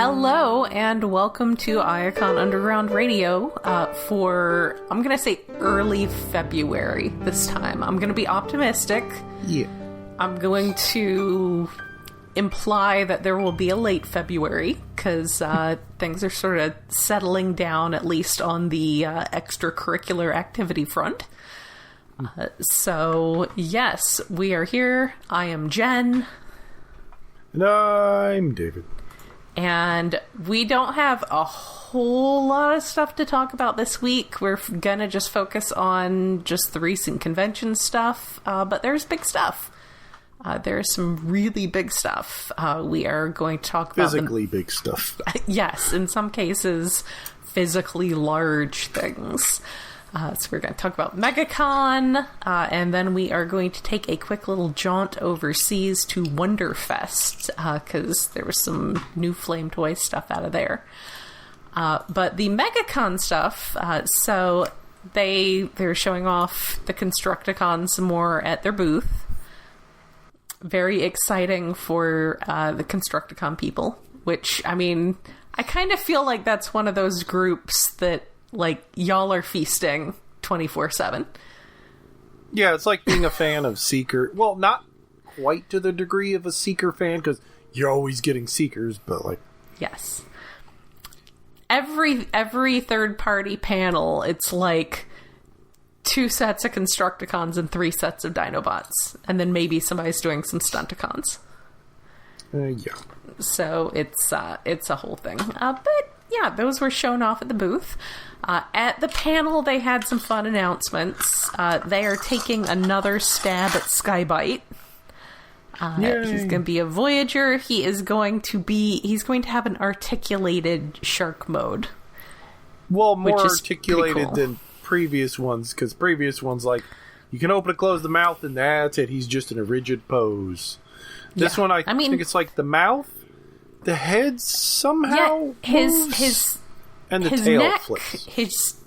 Hello and welcome to Iacon Underground Radio for, I'm going to say early February this time. I'm going to be optimistic. Yeah. I'm going to imply that there will be a late February because things are sort of settling down, at least on the extracurricular activity front. So, yes, we are here. I am Jen. And I'm David. And we don't have a whole lot of stuff to talk about this week. We're going to just focus on just the recent convention stuff. But there's big stuff. There's some really big stuff. We are going to talk about... Physically big stuff. Yes, in some cases, physically large things. So we're going to talk about MegaCon, and then we are going to take a quick little jaunt overseas to Wonderfest, because there was some new Flame Toy stuff out of there. But the MegaCon stuff, so they're showing off the Constructicon some more at their booth. Very exciting for the Constructicon people, which, I mean, I kind of feel like that's one of those groups that, like, y'all are feasting 24/7. Yeah, it's like being a fan of Seeker. Well, not quite to the degree of a Seeker fan, because you're always getting Seekers, but, like... Yes. Every third-party panel, it's like 2 sets of Constructicons and 3 sets of Dinobots. And then maybe somebody's doing some Stunticons. Yeah. So it's a whole thing. But, yeah, those were shown off at the booth. At the panel, they had some fun announcements. They are taking another stab at Skybite. He's going to be a Voyager. He's going to have an articulated shark mode. Well, more articulated than previous ones, because previous ones, like, you can open and close the mouth, and that's it. He's just in a rigid pose. This one, I think it's like the mouth, the head somehow moves, and the tail neck, flips. His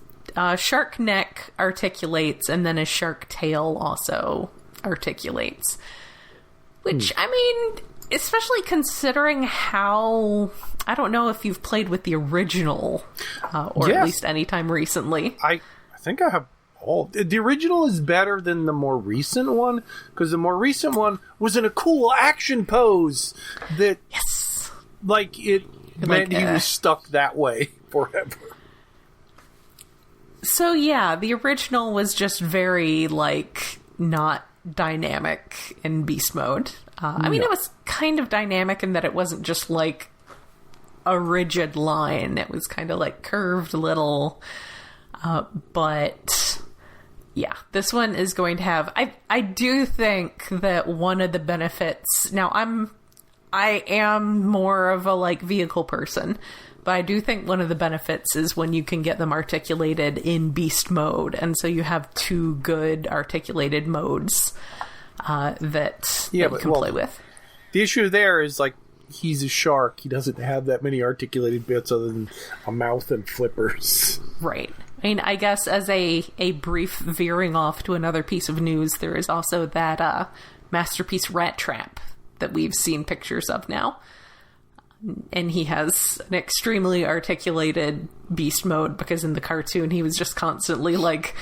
shark neck articulates, and then his shark tail also articulates. Which, I mean, especially considering how... I don't know if you've played with the original, or at least anytime recently. I think I have all... The original is better than the more recent one, because the more recent one was in a cool action pose that... Yes! Like, it meant he was stuck that way forever. So, yeah, the original was just very, like, not dynamic in beast mode. I mean, it was kind of dynamic in that it wasn't just, like, a rigid line. It was kind of, like, curved little. But, yeah, this one is going to have... I do think that one of the benefits... Now, I am more of a, like, vehicle person, but I do think one of the benefits is when you can get them articulated in beast mode, and so you have 2 good articulated modes that you can play with. The issue there is, like, he's a shark. He doesn't have that many articulated bits other than a mouth and flippers. Right. I mean, I guess as a brief veering off to another piece of news, there is also that Masterpiece Rat Trap that we've seen pictures of now. And he has an extremely articulated beast mode, because in the cartoon he was just constantly, like,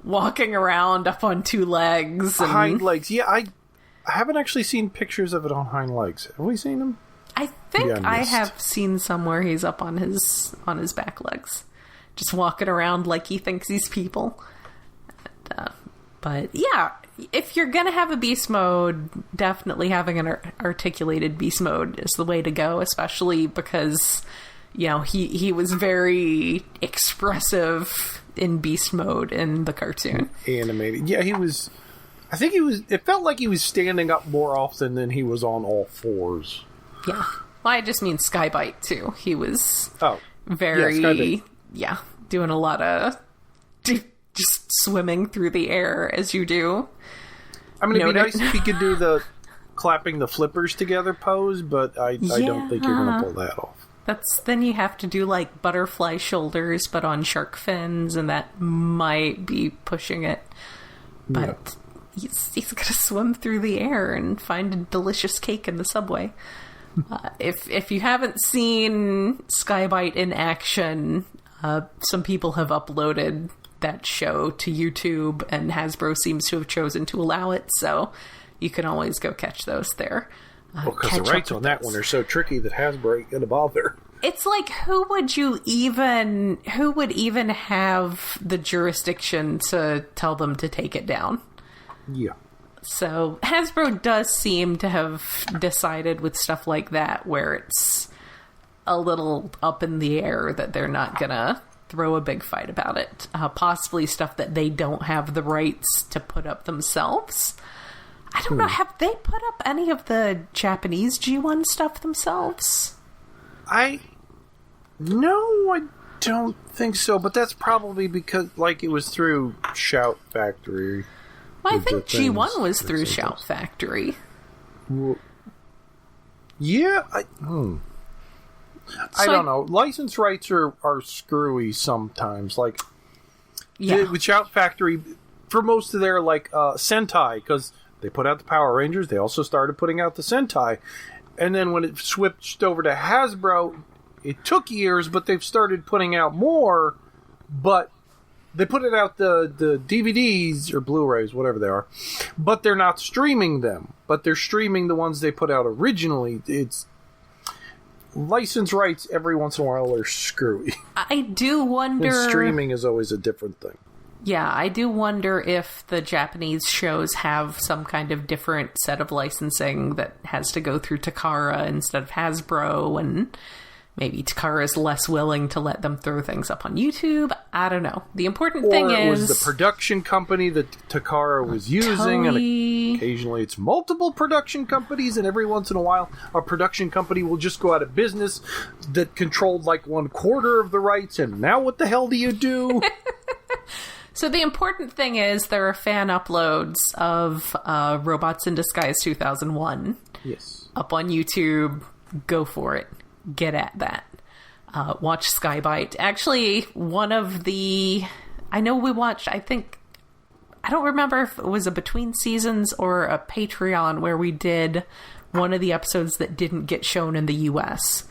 walking around up on 2 legs. And... Hind legs. Yeah, I haven't actually seen pictures of it on hind legs. Have we seen them? I think I have seen somewhere he's up on his back legs. Just walking around like he thinks he's people. But, yeah, if you're going to have a beast mode, definitely having an articulated beast mode is the way to go, especially because, you know, he was very expressive in beast mode in the cartoon. Animated. Yeah, it felt like he was standing up more often than he was on all 4s. Yeah. Well, I just mean Skybite, too. He was doing a lot of just swimming through the air as you do. I mean, it'd be nice if he could do the clapping the flippers together pose, but I don't think you're going to pull that off. Then you have to do, like, butterfly shoulders, but on shark fins, and that might be pushing it. But he's going to swim through the air and find a delicious cake in the subway. If you haven't seen Skybite in action, some people have uploaded that show to YouTube, and Hasbro seems to have chosen to allow it, so you can always go catch those there. Well, because the rights on that one are so tricky that Hasbro ain't gonna bother. It's like, who would even have the jurisdiction to tell them to take it down? Yeah. So Hasbro does seem to have decided with stuff like that where it's a little up in the air that they're not gonna throw a big fight about it. Possibly stuff that they don't have the rights to put up themselves. I don't know, have they put up any of the Japanese G1 stuff themselves? No, I don't think so, but that's probably because, like, it was through Shout Factory. Well, I think G1 was through Shout Factory. Well, yeah, I don't know. License rights are screwy sometimes. Like, with Shout Factory, for most of their, like, Sentai, because they put out the Power Rangers, they also started putting out the Sentai. And then when it switched over to Hasbro, it took years, but they've started putting out more. But they put it out the DVDs or Blu-rays, whatever they are, but they're not streaming them. But they're streaming the ones they put out originally. It's license rights every once in a while are screwy. I do wonder. And streaming is always a different thing. Yeah, I do wonder if the Japanese shows have some kind of different set of licensing that has to go through Takara instead of Hasbro, and maybe Takara is less willing to let them throw things up on YouTube. I don't know. The important thing is... Or it was the production company that Takara was using, and occasionally it's multiple production companies, and every once in a while a production company will just go out of business that controlled like 1/4 of the rights, and now what the hell do you do? So the important thing is there are fan uploads of Robots in Disguise 2001. Yes. Up on YouTube. Go for it. Get at that. Watch Skybite. Actually, one of the... I know we watched, I don't remember if it was a Between Seasons or a Patreon where we did one of the episodes that didn't get shown in the U.S.,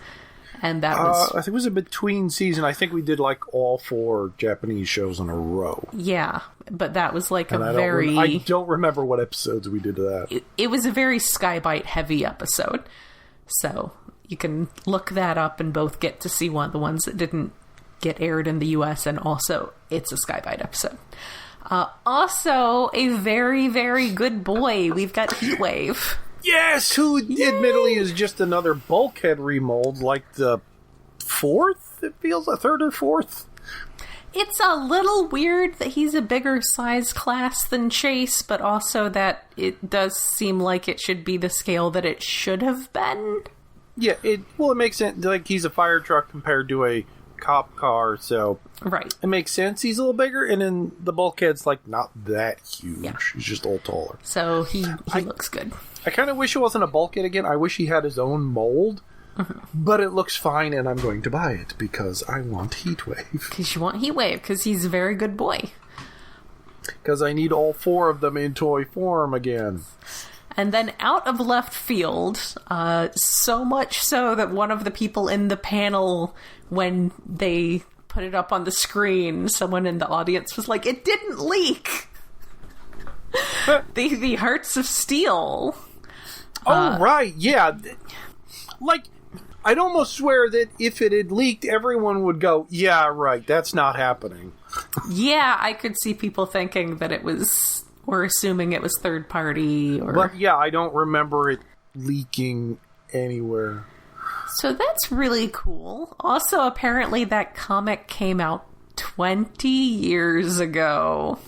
and that was... I think it was a Between Season. I think we did like all 4 Japanese shows in a row. Yeah, but that was like and I don't remember what episodes we did to that. It was a very Skybite heavy episode. So you can look that up and both get to see one of the ones that didn't get aired in the US, and also it's a Skybite episode. Also, a very, very good boy. We've got Heatwave. Yes, who admittedly is just another Bulkhead remold, like the 4th, it feels, a 3rd or 4th. It's a little weird that he's a bigger size class than Chase, but also that it does seem like it should be the scale that it should have been. Yeah, it makes sense. Like, he's a fire truck compared to a cop car, so right. It makes sense. He's a little bigger, and then the Bulkhead's like not that huge. Yeah. He's just a little taller. So he looks good. I kind of wish it wasn't a Bulkhead again. I wish he had his own mold. Mm-hmm. But it looks fine, and I'm going to buy it because I want Heatwave. Because you want Heatwave, because he's a very good boy. Because I need all 4 of them in toy form again. And then out of left field, so much so that one of the people in the panel, when they put it up on the screen, someone in the audience was like, "It didn't leak!" the Hearts of Steel. Oh, right, yeah. Like, I'd almost swear that if it had leaked, everyone would go, "Yeah, right, that's not happening." Yeah, I could see people thinking that it was, or assuming it was third party. But yeah, I don't remember it leaking anywhere. So that's really cool. Also, apparently that comic came out 20 years ago.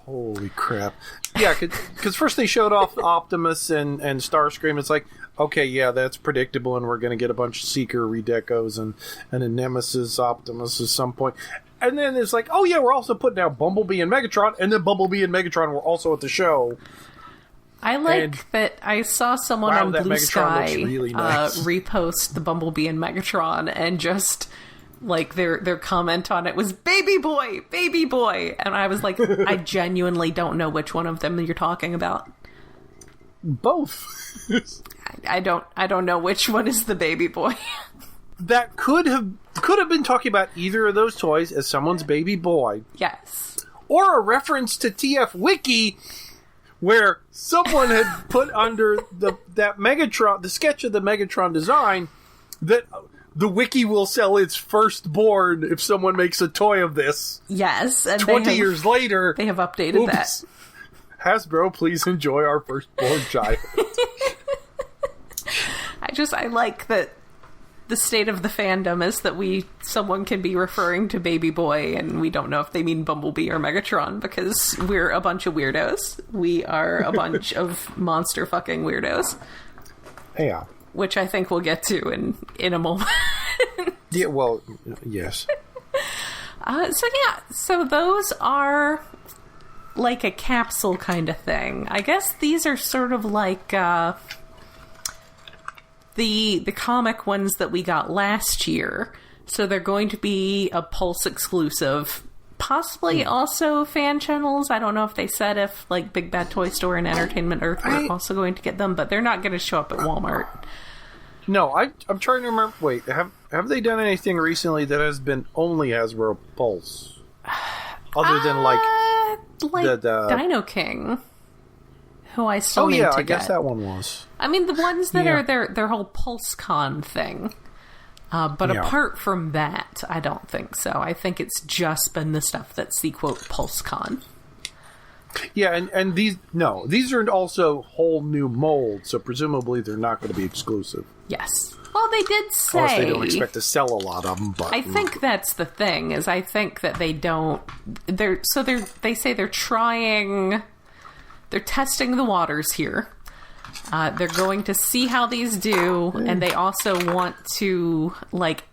Holy crap. Yeah, because first they showed off Optimus and Starscream. It's like, okay, yeah, that's predictable, and we're going to get a bunch of Seeker redecos and a Nemesis Optimus at some point. And then it's like, oh yeah, we're also putting out Bumblebee and Megatron, and then Bumblebee and Megatron were also at the show. I like that I saw someone on Blue Sky really nice. Repost the Bumblebee and Megatron, and just like their comment on it was baby boy, and I was like, I genuinely don't know which one of them you're talking about. both. I don't know which one is the baby boy. That could have been talking about either of those toys as someone's baby boy. Yes. Or a reference to TF Wiki, where someone had put under that Megatron, the sketch of the Megatron design, that the Wiki will sell its firstborn if someone makes a toy of this. Yes. And 20 years later. They have updated that. Hasbro, please enjoy our firstborn child. I like that the state of the fandom is that someone can be referring to Baby Boy, and we don't know if they mean Bumblebee or Megatron, because we're a bunch of weirdos. We are a bunch of monster fucking weirdos. Yeah. Which I think we'll get to in a moment. Yeah, well, yes. So those are like a capsule kind of thing. I guess these are sort of like the comic ones that we got last year. So they're going to be a Pulse exclusive. Possibly also fan channels. I don't know if they said if like Big Bad Toy Store and Entertainment Earth were also going to get them, but they're not going to show up at Walmart. No, I'm trying to remember. Wait, have they done anything recently that has been only Hasbro Pulse? Other than like the Dino King, who I still need to get. I guess that one was. I mean, the ones that are their whole PulseCon thing. But apart from that, I don't think so. I think it's just been the stuff that's the quote PulseCon. Yeah, and these are also whole new molds, so presumably they're not going to be exclusive. Yes. Well, they did say... Unless they don't expect to sell a lot of them, but... I think that's the thing, is I think that they don't... They say they're trying... They're testing the waters here. They're going to see how these do, and they also want to, like,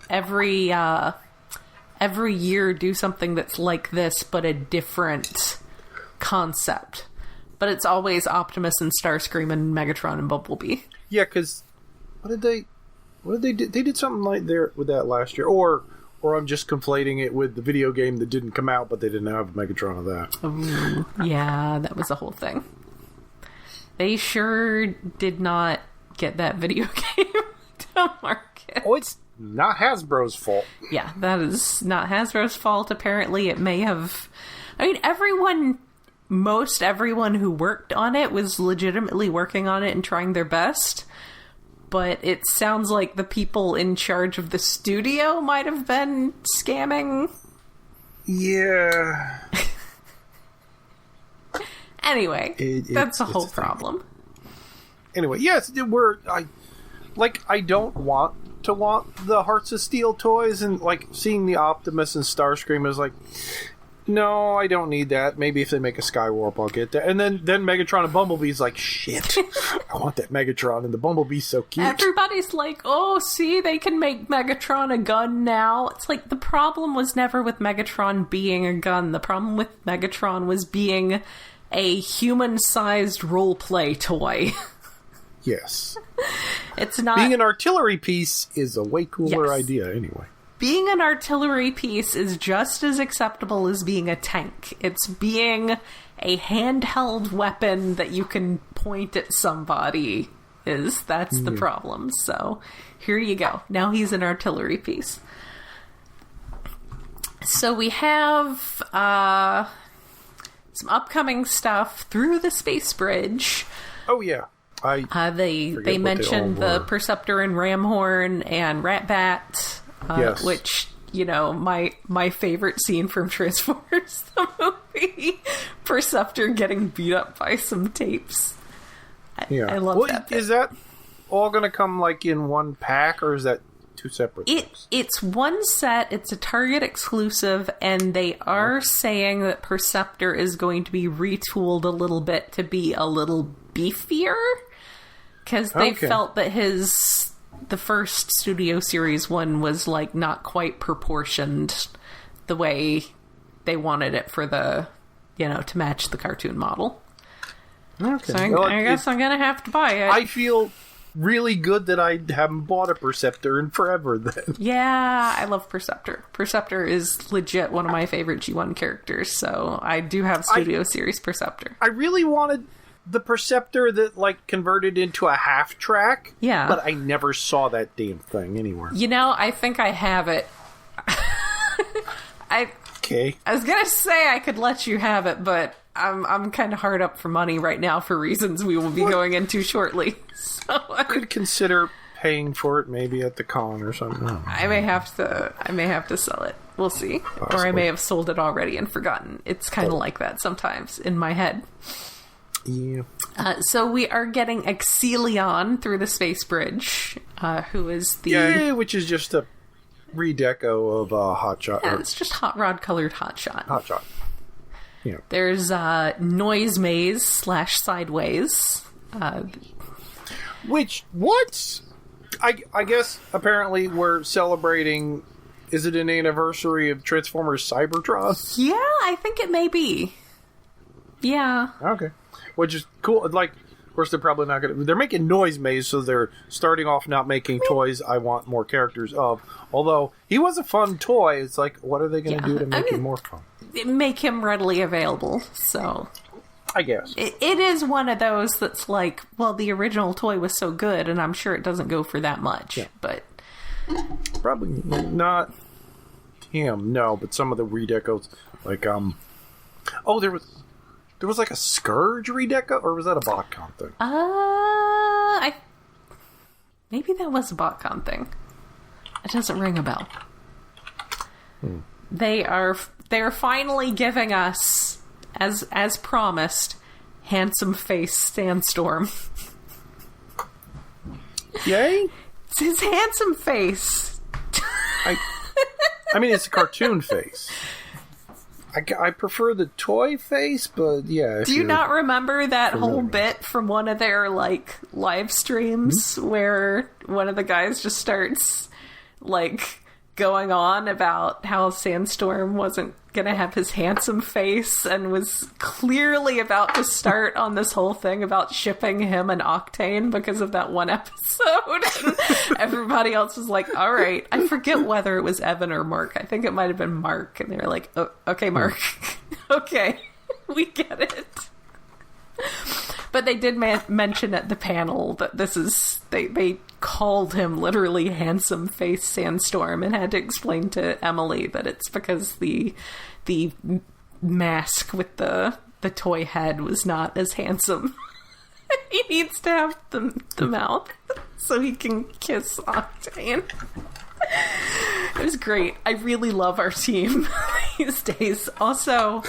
every year do something that's like this, but a different concept. But it's always Optimus and Starscream and Megatron and Bumblebee. Yeah, because what did they do? They did something like there with that last year, or I'm just conflating it with the video game that didn't come out, but they didn't have Megatron of that. Ooh, yeah, that was the whole thing. They sure did not get that video game to market. Oh, it's not Hasbro's fault. Yeah, that is not Hasbro's fault. Apparently, it may have... I mean, most everyone who worked on it was legitimately working on it and trying their best. But it sounds like the people in charge of the studio might have been scamming. Yeah. Anyway, that's a whole problem. Anyway, yes, I don't want the Hearts of Steel toys, and like seeing the Optimus and Starscream is like, no, I don't need that. Maybe if they make a Skywarp, I'll get that. And then Megatron and Bumblebee's like, shit, I want that Megatron, and the Bumblebee's so cute. Everybody's like, oh, see, they can make Megatron a gun now. It's like, the problem was never with Megatron being a gun. The problem with Megatron was being a human-sized role-play toy. Yes. It's not... Being an artillery piece is a way cooler idea, anyway. Being an artillery piece is just as acceptable as being a tank. It's being a handheld weapon that you can point at somebody. That's the problem. So, here you go. Now he's an artillery piece. So we have some upcoming stuff through the space bridge. Oh, yeah. They mentioned the Perceptor and Ramhorn and Ratbat. Yes. Which, my favorite scene from Transformers, the movie, Perceptor getting beat up by some tapes. I love that bit. Is that all going to come like in one pack, or is that two separate things? It's one set, it's a Target exclusive, and they are saying that Perceptor is going to be retooled a little bit to be a little beefier, because they felt that the first Studio Series one was like not quite proportioned the way they wanted it for the, to match the cartoon model. Okay. So I guess I'm gonna have to buy it. I feel really good that I haven't bought a Perceptor in forever then. Yeah, I love Perceptor. Perceptor is legit one of my favorite G1 characters, so I do have Studio Series Perceptor. I really wanted the Perceptor that, like, converted into a half track. Yeah. But I never saw that damn thing anywhere. You know, I think I have it. Okay. I was gonna say I could let you have it, but I'm kind of hard up for money right now for reasons we will be going into shortly. So I could consider paying for it maybe at the con or something. I may have to sell it. We'll see. Possibly. Or I may have sold it already and forgotten. It's kind of like that sometimes in my head. Yeah. So we are getting Exelion through the space bridge, who is the... Yeah, which is just a redeco of Hotshot. Yeah, it's just hot rod colored Hotshot. Hotshot. Yeah. There's Noise Maze / Sideways. Which, what? I guess apparently we're celebrating... Is it an anniversary of Transformers Cybertron? Yeah, I think it may be. Yeah. Okay. Which is cool. Like, of course, they're probably not going to... They're making Noise Maze, so they're starting off not making toys I want more characters of. Although, he was a fun toy. It's like, what are they going to do to make him more fun? Make him readily available, so... I guess. It is one of those that's like, well, the original toy was so good, and I'm sure it doesn't go for that much, but... Probably not him, no, but some of the redecos, like, oh, there was like a Scourge redeco, or was that a BotCon thing? Maybe that was a BotCon thing. It doesn't ring a bell. They're finally giving us, as promised, handsome face Sandstorm. Yay! It's his handsome face. I mean, it's a cartoon face. I prefer the toy face, but yeah. Do you not remember that whole bit from one of their, like, live streams where one of the guys just starts, like, going on about how Sandstorm wasn't gonna have his handsome face and was clearly about to start on this whole thing about shipping him and Octane because of that one episode? And everybody else was like, all right. I forget whether it was Evan or Mark. I think it might have been Mark. And they were like, oh, okay, Mark. Okay, we get it. But they did mention at the panel that this is... They called him literally handsome face Sandstorm and had to explain to Emily that it's because the mask with the toy head was not as handsome. He needs to have the mouth so he can kiss Octane. It was great. I really love our team these days. Also,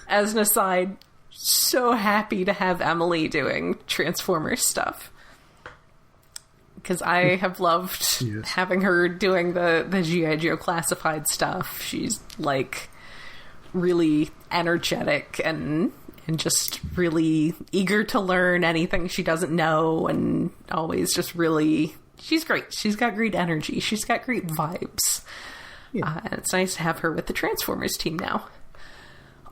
as an aside, so happy to have Emily doing Transformers stuff. Because I have loved having her doing the G.I. Joe classified stuff. She's, like, really energetic and just really eager to learn anything she doesn't know, and always just really... She's great. She's got great energy. She's got great vibes. Yeah. And it's nice to have her with the Transformers team now.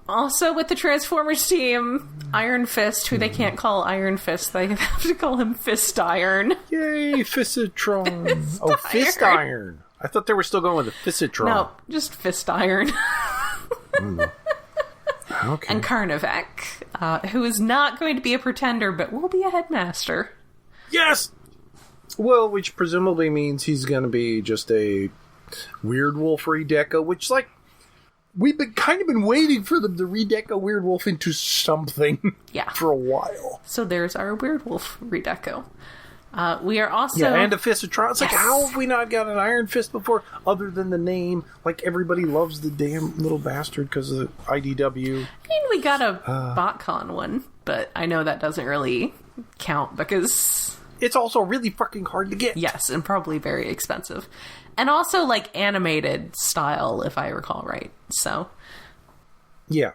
Also with the Transformers team, Iron Fist, who they can't call Iron Fist, they have to call him Fist Iron. Yay, Fistitron. Fist Iron. I thought they were still going with the Fistitron. No, just Fist Iron. Okay. And Carnivek, who is not going to be a pretender, but will be a headmaster. Yes! Well, which presumably means he's going to be just a Weird Wolf redeco, which, like, we've been waiting for them to redeco Weird Wolf into something for a while. So there's our Weird Wolf redeco. We are also... Yeah, and a Fistitron. It's like, how have we not got an Iron Fist before, other than the name? Like, everybody loves the damn little bastard because of IDW. I mean, we got a BotCon one, but I know that doesn't really count because... It's also really fucking hard to get. Yes, and probably very expensive. And also, like, animated style, if I recall right. So... Yeah.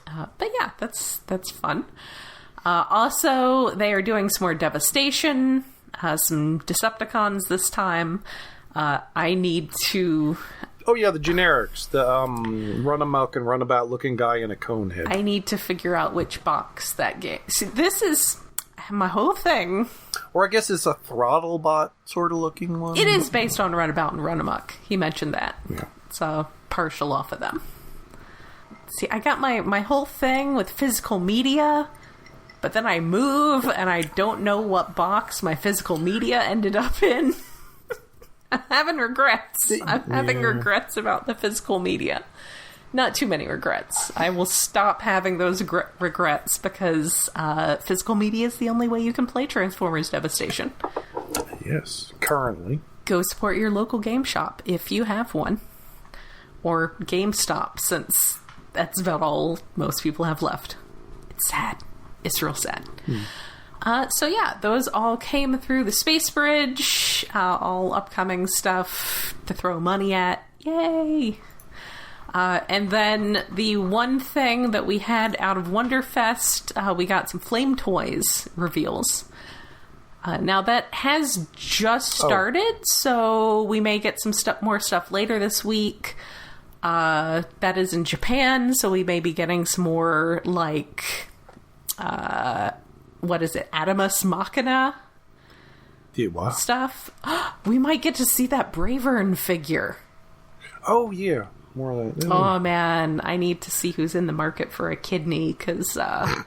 But yeah, that's fun. Also, they are doing some more Devastation, some Decepticons this time. I need to... Oh yeah, the generics. The run-amok and runabout looking guy in a cone head. I need to figure out which box that game... See, this is my whole thing. Or I guess it's a Throttlebot sort of looking one. It is based on Runabout and Run-amok. He mentioned that. Yeah. It's partial off of them. See, I got my whole thing with physical media... but then I move and I don't know what box my physical media ended up in. I'm having regrets. I'm having regrets about the physical media. Not too many regrets. I will stop having those regrets because physical media is the only way you can play Transformers Devastation. Yes, currently. Go support your local game shop if you have one. Or GameStop, since that's about all most people have left. It's sad. It's real sad. So yeah, those all came through the Space Bridge. All upcoming stuff to throw money at. Yay! And then the one thing that we had out of Wonderfest, we got some Flame Toys reveals. Now that has just started, so we may get some more stuff later this week. That is in Japan, so we may be getting some more, like, what is it, Adamus Machina stuff. We might get to see that Bravern figure. Oh, yeah. More like that. Oh, man. I need to see who's in the market for a kidney, because I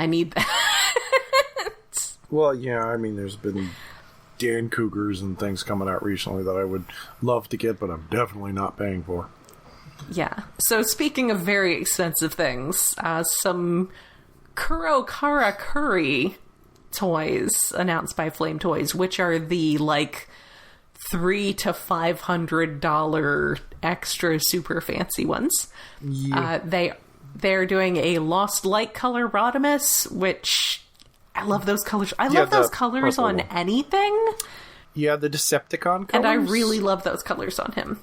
need that. Well, yeah, I mean, there's been Dan Cougars and things coming out recently that I would love to get, but I'm definitely not paying for. Yeah. So speaking of very expensive things, some Kuro Karakuri toys announced by Flame Toys, which are the like $300 to $500 extra super fancy ones. Yeah. They're doing a Lost Light color Rodimus, which I love those colors. I love those colors on anything. Yeah, the Decepticon colors. And I really love those colors on him.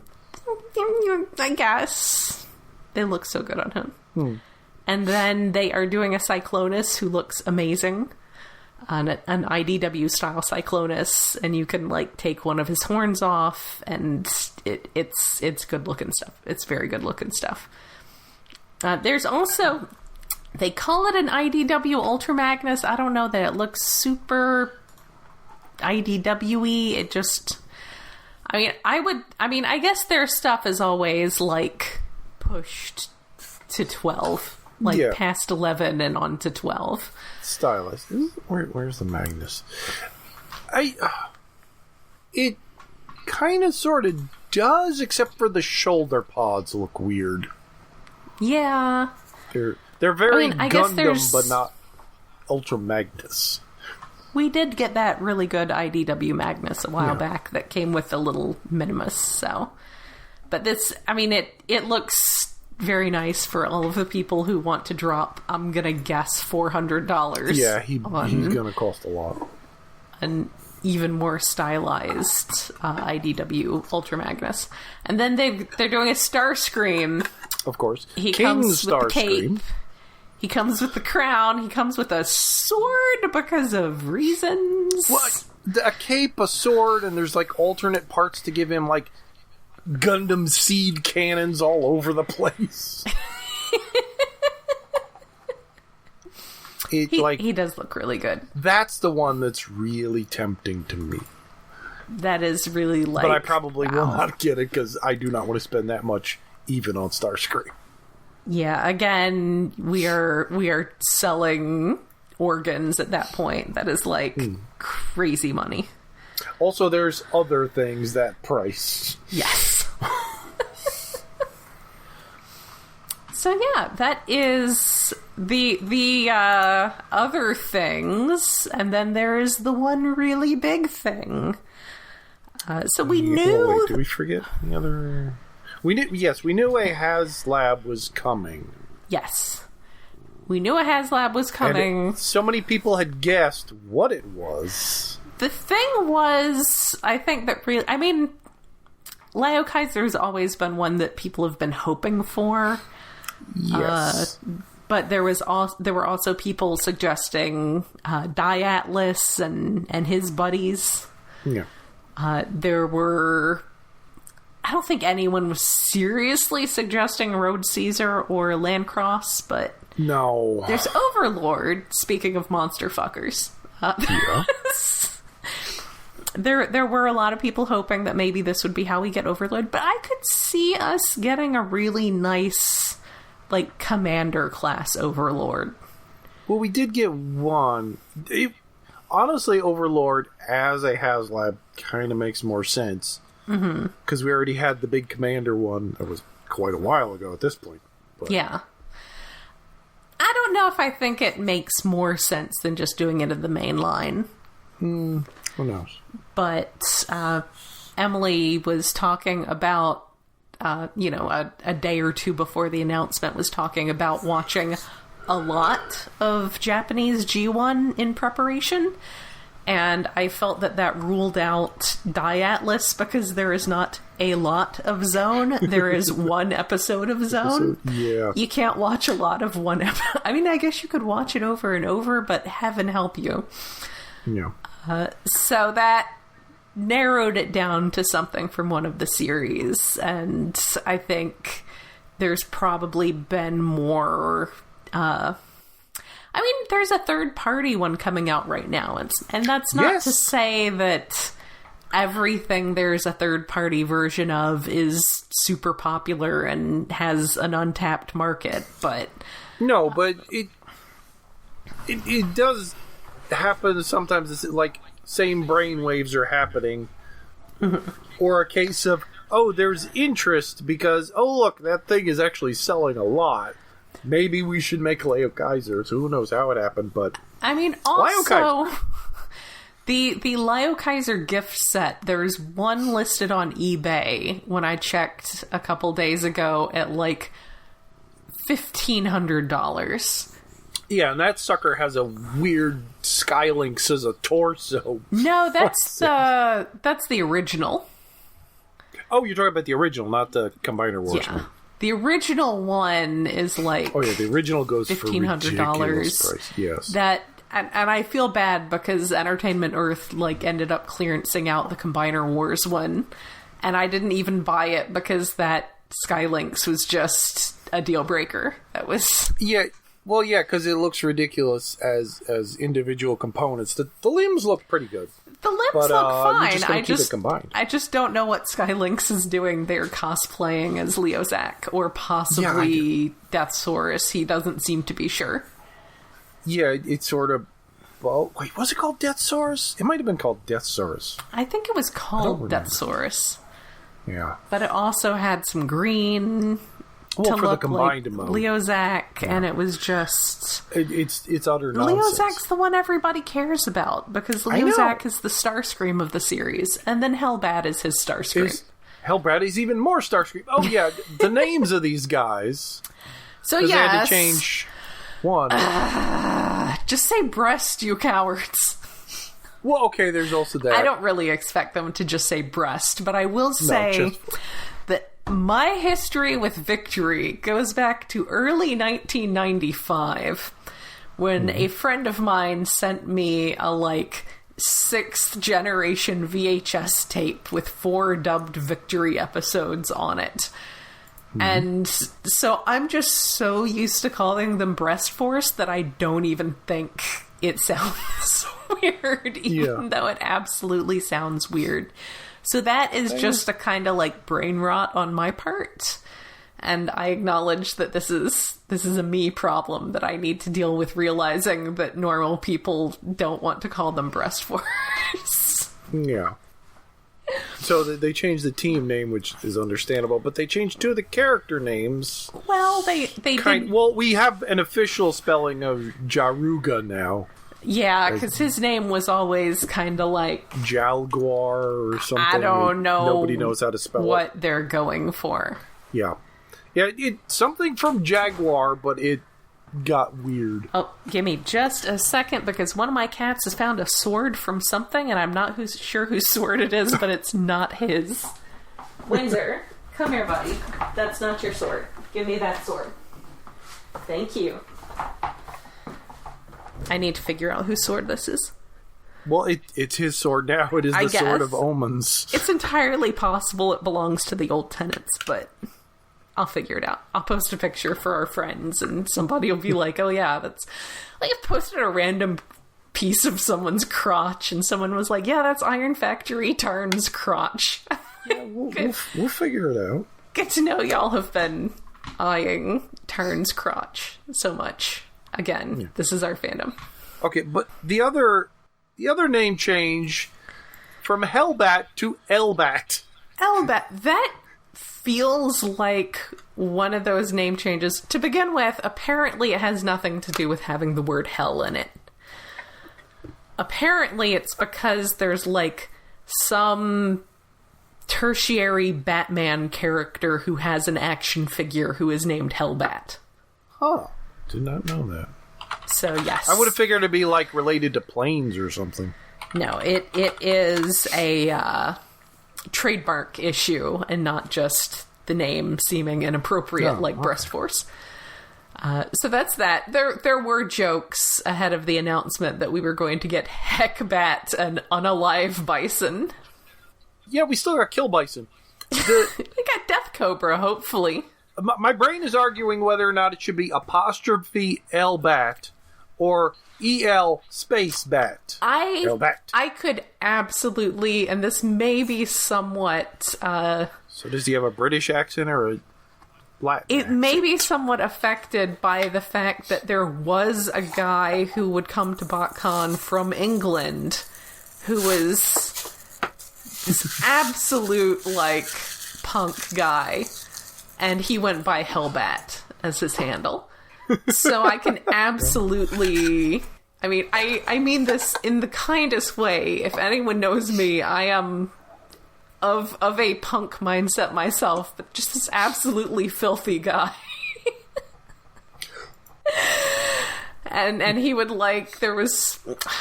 I guess. They look so good on him. And then they are doing a Cyclonus who looks amazing. An IDW style Cyclonus, and you can like take one of his horns off, and it's good looking stuff. It's very good looking stuff. There's also, they call it an IDW Ultra Magnus. I don't know that it looks super IDW-y. It just, I guess their stuff is always like pushed to 12. Like past 11 and on to 12. Stylized. Where's the Magnus? It kind of sort of does, except for the shoulder pods look weird. Yeah. They're very Gundam, but not Ultra Magnus. We did get that really good IDW Magnus a while back that came with the little Minimus, so. But this, it looks very nice for all of the people who want to drop, I'm gonna guess, $400. Yeah, he's gonna cost a lot. An even more stylized IDW Ultra Magnus. And then they're doing a Starscream. Of course. He comes with the cape. He comes with the crown. He comes with a sword because of reasons. What? A cape, a sword, and there's like alternate parts to give him like Gundam seed cannons all over the place. He does look really good. That's the one that's really tempting to me. That is really like... But I probably will not get it because I do not want to spend that much even on Starscream. Yeah, again, we are selling organs at that point. That is like crazy money. Also, there's other things that price. Yes. So yeah, that is the other things, and then there is the one really big thing. So we knew. Wait, did we forget the other? We knew. Yes, we knew a HasLab was coming. Yes, we knew a HasLab was coming. So many people had guessed what it was. The thing was, I think that really, Leo Kaiser's always been one that people have been hoping for. Yes. But there were also people suggesting Diatlas and his buddies. Yeah. There were... I don't think anyone was seriously suggesting Road Caesar or Landcross, but... No. There's Overlord, speaking of monster fuckers. Yeah. There were a lot of people hoping that maybe this would be how we get Overlord, but I could see us getting a really nice, like, Commander class Overlord. Well, we did get one. Honestly, Overlord as a HasLab kind of makes more sense. Because we already had the big Commander one that was quite a while ago at this point. But. Yeah. I don't know if I think it makes more sense than just doing it in the main line. Who knows? But Emily was talking about, a day or two before the announcement, was talking about watching a lot of Japanese G1 in preparation. And I felt that ruled out Diatlas because there is not a lot of Zone. There is one episode of Zone. Yeah. You can't watch a lot of one episode. I mean, I guess you could watch it over and over, but heaven help you. Yeah. So that narrowed it down to something from one of the series. And I think there's probably been more... there's a third-party one coming out right now, and that's not to say that everything there's a third-party version of is super popular and has an untapped market, but... No, but it does happen sometimes. It's like same brainwaves are happening, or a case of, there's interest because, look, that thing is actually selling a lot. Maybe we should make Leo Kaiser, so who knows how it happened, but... I mean, also, the Leo Kaiser gift set, there's one listed on eBay when I checked a couple days ago at, like, $1,500. Yeah, and that sucker has a weird Skylinks as a torso. No, that's the original. Oh, you're talking about the original, not the Combiner Wars one. The original one is like... Oh, yeah, the original goes for $1,500. Price. Yes. That, and I feel bad because Entertainment Earth, ended up clearancing out the Combiner Wars one, and I didn't even buy it because that Skylinks was just a deal breaker. That was... Yeah, well, yeah, because it looks ridiculous as individual components. The limbs look pretty good. The limbs look fine. I just don't know what Skylinks is doing there cosplaying as Leozak or possibly Deathsaurus. He doesn't seem to be sure. Yeah, it's sort of... Well, wait, was it called Deathsaurus? It might have been called Deathsaurus. I think it was called Deathsaurus. Yeah. But it also had some green... Well, for the combined mode. Leozak, and it was just... It's utter nonsense. Leozak's the one everybody cares about, because Leozak is the Starscream of the series, and then Hellbat is his Starscream. Hellbat is even more Starscream. Oh, yeah, the names of these guys. So, yes. They had to change one. Just say breast, you cowards. Well, okay, there's also that. I don't really expect them to just say breast, but I will say that my history with Victory goes back to early 1995 when a friend of mine sent me a, 6th generation VHS tape with 4 dubbed Victory episodes on it. And so I'm just so used to calling them Breast Force that I don't even think it sounds weird, even though it absolutely sounds weird. So that is just a kind of brain rot on my part. And I acknowledge that this is a me problem that I need to deal with, realizing that normal people don't want to call them Breast Force. Yeah. So they changed the team name, which is understandable, but they changed 2 of the character names. Well, they did. Well, we have an official spelling of Jaruga now. Yeah, because his name was always kind of like... Jalguar or something. I don't know. Nobody knows how to spell what they're going for. Yeah. Yeah, it's something from Jaguar, but it got weird. Oh, give me just a second, because one of my cats has found a sword from something, and I'm not sure whose sword it is, but it's not his. Windsor, come here, buddy. That's not your sword. Give me that sword. Thank you. I need to figure out whose sword this is. Well, it's his sword now. It is the Sword of Omens. It's entirely possible it belongs to the old tenants, but I'll figure it out. I'll post a picture for our friends, and somebody will be like, oh yeah, that's... I posted a random piece of someone's crotch, and someone was like, yeah, that's Iron Factory Tarn's crotch. Yeah, we'll figure it out. Good to know y'all have been eyeing Tarn's crotch so much. again, this is our fandom. Okay, but the other name change from Hellbat to Elbat. Elbat, that feels like one of those name changes. To begin with, apparently it has nothing to do with having the word hell in it. Apparently it's because there's, like, some tertiary Batman character who has an action figure who is named Hellbat. Huh. Did not know that. So, yes. I would have figured it'd be, like, related to planes or something. No, it is a trademark issue and not just the name seeming inappropriate like Breast Force. So that's that. There were jokes ahead of the announcement that we were going to get Heckbat, an unalive bison. Yeah, we still got Kill Bison. We got Death Cobra, hopefully. My brain is arguing whether or not it should be apostrophe L-Bat or E-L space bat. L-Bat. I could absolutely, and this may be somewhat... So does he have a British accent or a Latin accent? May be somewhat affected by the fact that there was a guy who would come to BotCon from England who was this absolute, like, punk guy, and he went by Hellbat as his handle. So I can absolutely... I mean, I mean this in the kindest way. If anyone knows me, I am of a punk mindset myself, but just this absolutely filthy guy. And he would, like, there was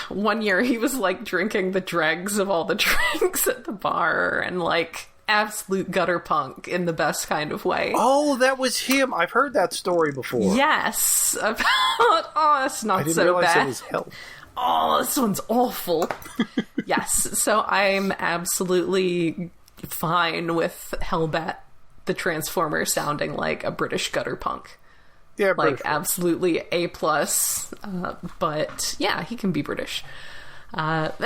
one year he was, like, drinking the dregs of all the drinks at the bar, and, like, absolute gutter punk in the best kind of way. Oh, that was him. I've heard that story before. Yes. About, it's not so bad. I didn't realize it was hell. Oh, this one's awful. Yes. So I'm absolutely fine with Hellbat the Transformer sounding like a British gutter punk. Yeah, like absolutely A+. But yeah, he can be British. But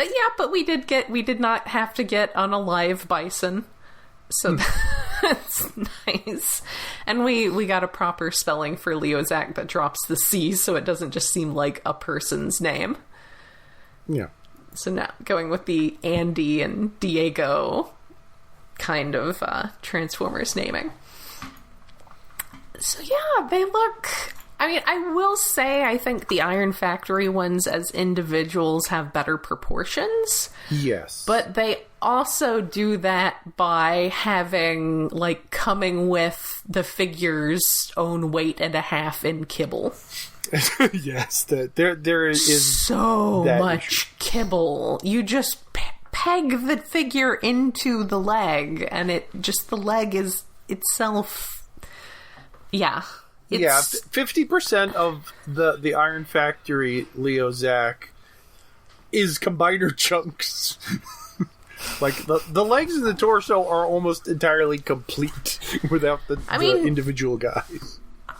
we did not have to get unalive bison. So that's nice. And we got a proper spelling for Leozak that drops the C so it doesn't just seem like a person's name. Yeah. So now going with the Andy and Diego kind of Transformers naming. So yeah, they look... I mean, I will say I think the Iron Factory ones as individuals have better proportions. Yes. But they also do that by having, like, coming with the figure's own weight and a half in kibble. Yes, there is so much issue. Kibble. You just peg the figure into the leg, and the leg is itself... Yeah. Yeah, 50% of the Iron Factory Leozak is combiner chunks. Like, the legs and the torso are almost entirely complete without the individual guys.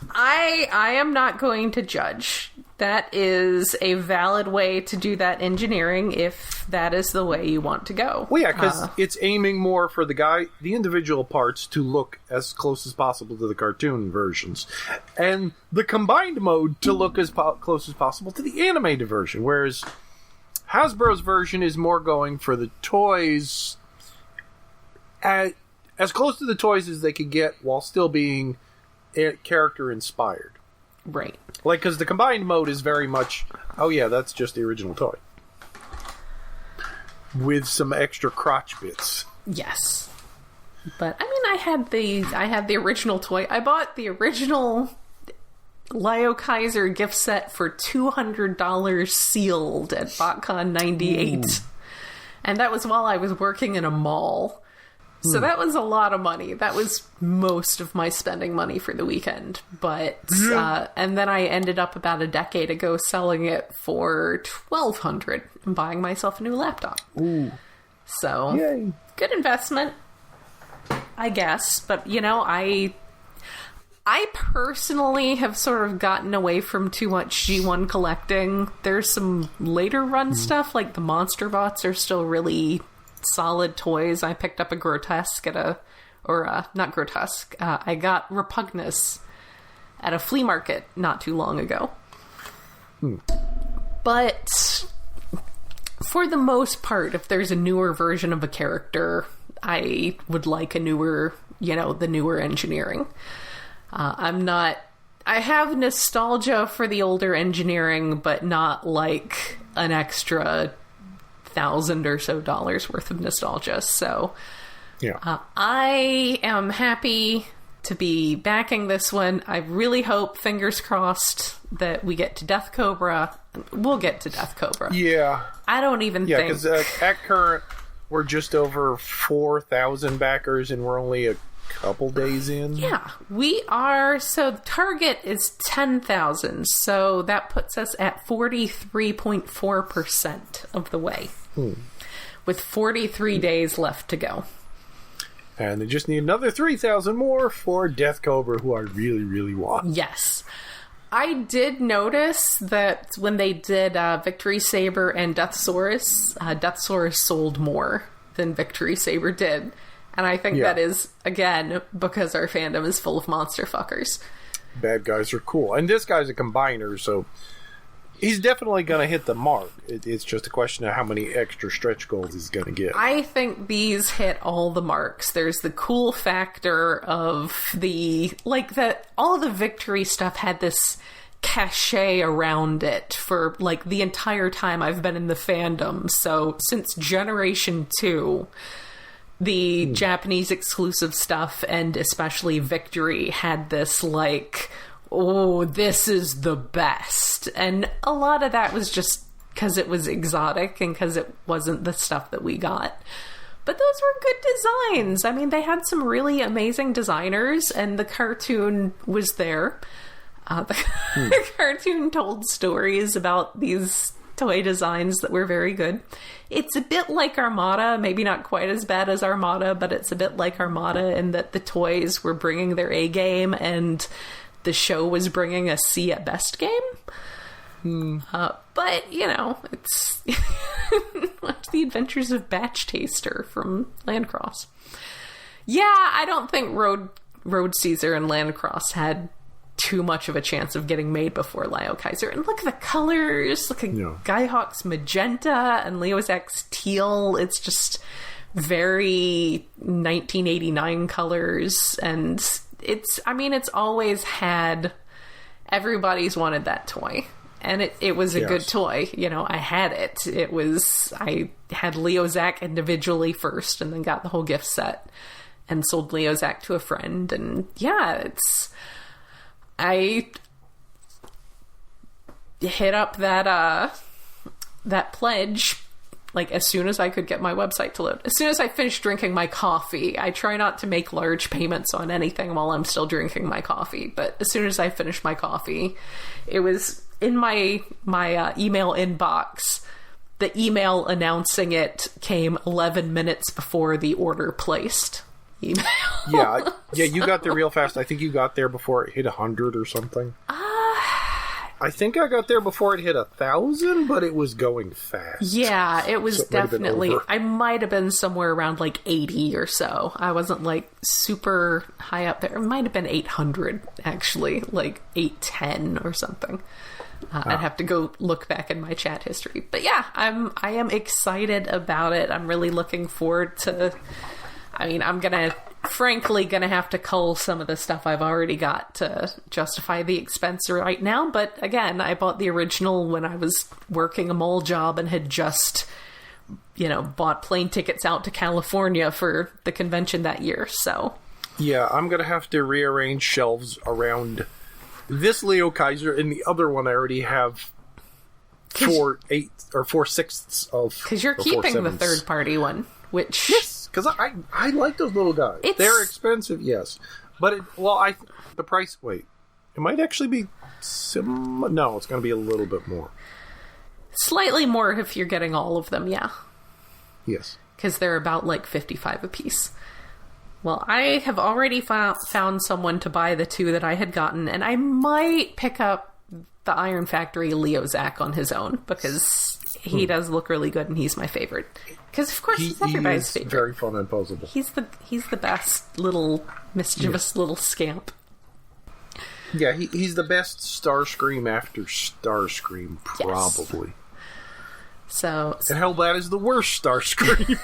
I am not going to judge. That is a valid way to do that engineering if that is the way you want to go. Well, yeah, because it's aiming more for the individual parts to look as close as possible to the cartoon versions. And the combined mode to look as close as possible to the animated version. Whereas Hasbro's version is more going for the toys as close to the toys as they could get while still being character inspired. Right. Like, because the combined mode is very much, oh yeah, that's just the original toy. With some extra crotch bits. Yes. But, I mean, I had the original toy. I bought the original Leo Kaiser gift set for $200 sealed at BotCon 98. Ooh. And that was while I was working in a mall. So that was a lot of money. That was most of my spending money for the weekend. But, and then I ended up about a decade ago selling it for $1,200 and buying myself a new laptop. Ooh. So, yay. Good investment, I guess. But, you know, I personally have sort of gotten away from too much G1 collecting. There's some later run stuff, like the Monster Bots are still really... solid toys. I picked up a Grotesque not Grotesque. I got Repugnus at a flea market not too long ago. But for the most part, if there's a newer version of a character, I would like a newer, the newer engineering. I have nostalgia for the older engineering, but not like an extra $1,000 or so worth of nostalgia. So yeah, I am happy to be backing this one. I really hope, fingers crossed, that we get to Death Cobra. We'll get to Death Cobra. Yeah. I don't even think... Yeah, because at current, we're just over 4,000 backers, and we're only a couple days in. Yeah, we are. So the target is 10,000. So that puts us at 43.4% of the way. With 43 days left to go. And they just need another 3,000 more for Death Cobra, who I really, really want. Yes. I did notice that when they did Victory Saber and Deathsaurus, Deathsaurus sold more than Victory Saber did. And I think that is, again, because our fandom is full of monster fuckers. Bad guys are cool. And this guy's a combiner, so he's definitely going to hit the mark. It's just a question of how many extra stretch goals he's going to get. I think these hit all the marks. There's the cool factor of all the Victory stuff had this cachet around it for like the entire time I've been in the fandom. So since Generation 2, the Japanese exclusive stuff, and especially Victory, had this like, oh, this is the best. And a lot of that was just because it was exotic and because it wasn't the stuff that we got. But those were good designs. I mean, they had some really amazing designers, and the cartoon was there. The cartoon told stories about these toy designs that were very good. It's a bit like Armada, maybe not quite as bad as Armada, but it's a bit like Armada in that the toys were bringing their A game and the show was bringing a C at best game. But, it's watch The Adventures of Batch Taster from Landcross. Yeah, I don't think Road Caesar and Landcross had too much of a chance of getting made before Leo Kaiser. And look at the colors. Look at Skyhawk's magenta and Leozak's teal. It's just very 1989 colors. And it's always had... Everybody's wanted that toy. And it was a good toy. I had it. I had Leozak individually first and then got the whole gift set and sold Leozak to a friend. And I hit up that pledge like as soon as I could get my website to load. As soon as I finished drinking my coffee. I try not to make large payments on anything while I'm still drinking my coffee, but as soon as I finished my coffee, it was in my email inbox. The email announcing it came 11 minutes before the order placed. Email. Yeah, you got there real fast. I think you got there before it hit 100 or something. I think I got there before it hit 1,000, but it was going fast. Yeah, it was definitely... I might have been somewhere around like 80 or so. I wasn't like super high up there. It might have been 800, actually. Like 810 or something. I'd have to go look back in my chat history. But yeah, I am excited about it. I'm really looking forward to... I'm frankly gonna have to cull some of the stuff I've already got to justify the expense right now. But again, I bought the original when I was working a mall job and had just, bought plane tickets out to California for the convention that year. So yeah, I'm gonna have to rearrange shelves around this Leo Kaiser, and the other one I already have 4/8 or 4/6 of. Because you're keeping the third party one, which. Yes. Because I like those little guys. They're expensive, yes. But, the price, it might actually be similar. No, it's going to be a little bit more. Slightly more if you're getting all of them, yeah. Yes. Because they're about, $55 a piece. Well, I have already found someone to buy the two that I had gotten, and I might pick up the Iron Factory Leozak on his own, because he does look really good, and he's my favorite. Because of course he's everybody's favorite. Very fun and posable. He's the best little mischievous little scamp. Yeah, he's the best Starscream after Starscream, probably. Yes. So, and HasLab is the worst Starscream.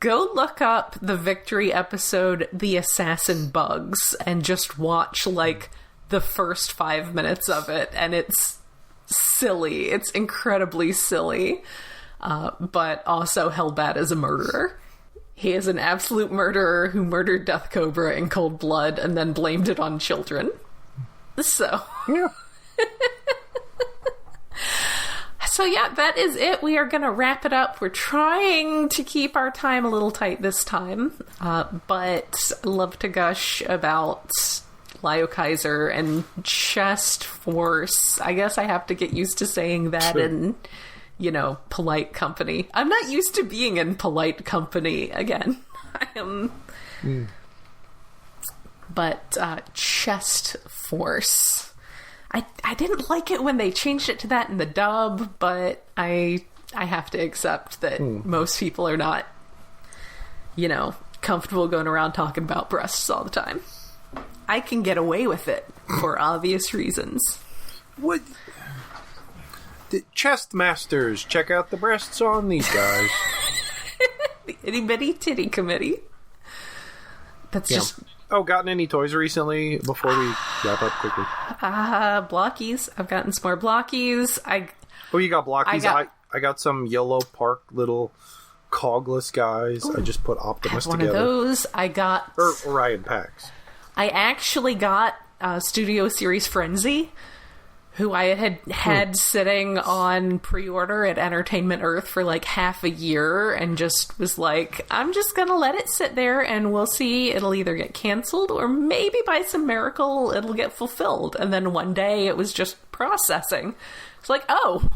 Go look up the Victory episode, The Assassin Bugs, and just watch, like, the first 5 minutes of it, and it's silly. It's incredibly silly. But also HasLab is a murderer. He is an absolute murderer who murdered Death Cobra in cold blood and then blamed it on children. So... yeah. So yeah, that is it. We are going to wrap it up. We're trying to keep our time a little tight this time, but love to gush about Lio Kaiser and Chest Force. I guess I have to get used to saying that in, polite company. I'm not used to being in polite company again. I am... But Chest Force... I didn't like it when they changed it to that in the dub, but I have to accept that most people are not, comfortable going around talking about breasts all the time. I can get away with it for obvious reasons. What? The chest masters, check out the breasts on these guys. The Itty Bitty Titty Committee. That's just... Oh, gotten any toys recently before we wrap up quickly? Blockies. I've gotten some more Blockies. You got Blockies? I got some Yellow Park little cogless guys. Ooh, I just put Optimus together. One of those. I got... Orion packs. I actually got Studio Series Frenzy, who I had sitting on pre-order at Entertainment Earth for like half a year and just was like, I'm just going to let it sit there and we'll see. It'll either get canceled or maybe by some miracle it'll get fulfilled. And then one day it was just processing. It's like, oh,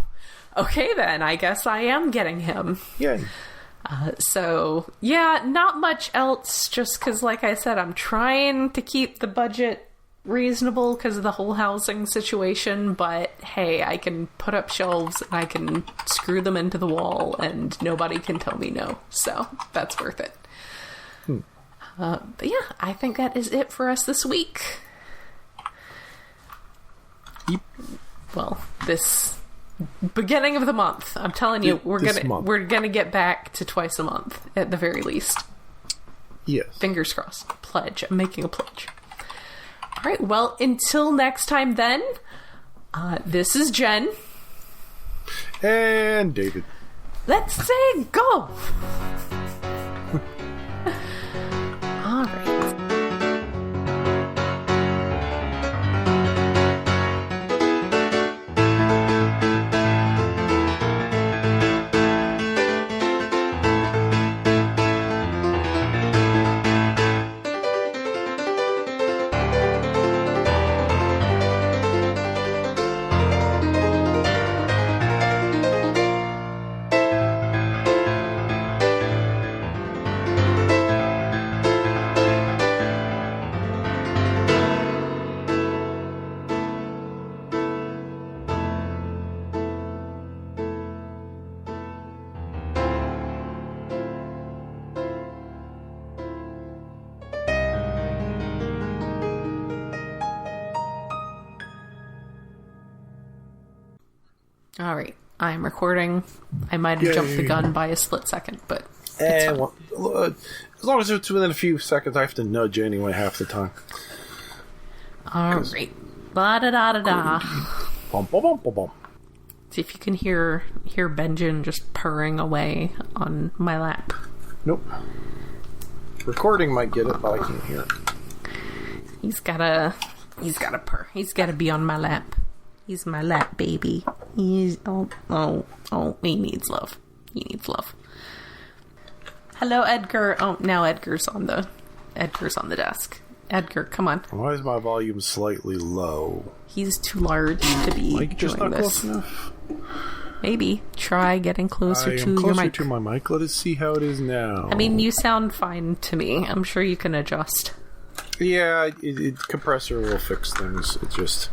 okay then, I guess I am getting him. Yay. So, yeah, not much else, just because, like I said, I'm trying to keep the budget reasonable because of the whole housing situation, but hey, I can put up shelves and I can screw them into the wall and nobody can tell me no, so that's worth it. But yeah, I think that is it for us this week. Yep. Well, this beginning of the month, I'm telling you, we're gonna get back to twice a month at the very least. Yes. Fingers crossed. Pledge. I'm making a pledge. All right, well, until next time then, this is Jen. And David. Let's say go! All right. All right, I'm recording. I might have jumped the gun by a split second, but it's fine. Well, as long as it's within a few seconds, I have to nudge anyway half the time. All right. Ba-da-da-da-da. Bum, bum, bum, bum, bum. See if you can hear Benjamin just purring away on my lap. Nope. Recording might get it, but I can't hear it. He's gotta purr. He's gotta be on my lap. He's my lap baby. He needs love. He needs love. Hello, Edgar. Oh, now Edgar's on the desk. Edgar, come on. Why is my volume slightly low? He's too large to be Mic just doing not this. Close enough? Maybe. Try getting closer to your mic. Closer to my mic. Let us see how it is now. I mean, you sound fine to me. I'm sure you can adjust. Yeah, compressor will fix things. It just...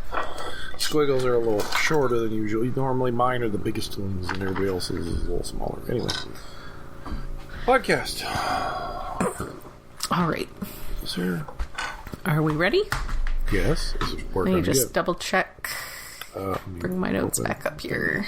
Squiggles are a little shorter than usual. Normally mine are the biggest ones and everybody else's is a little smaller. Anyway. Podcast. All right. Sir. Are we ready? Yes. Let me just double check. Bring my notes back up here.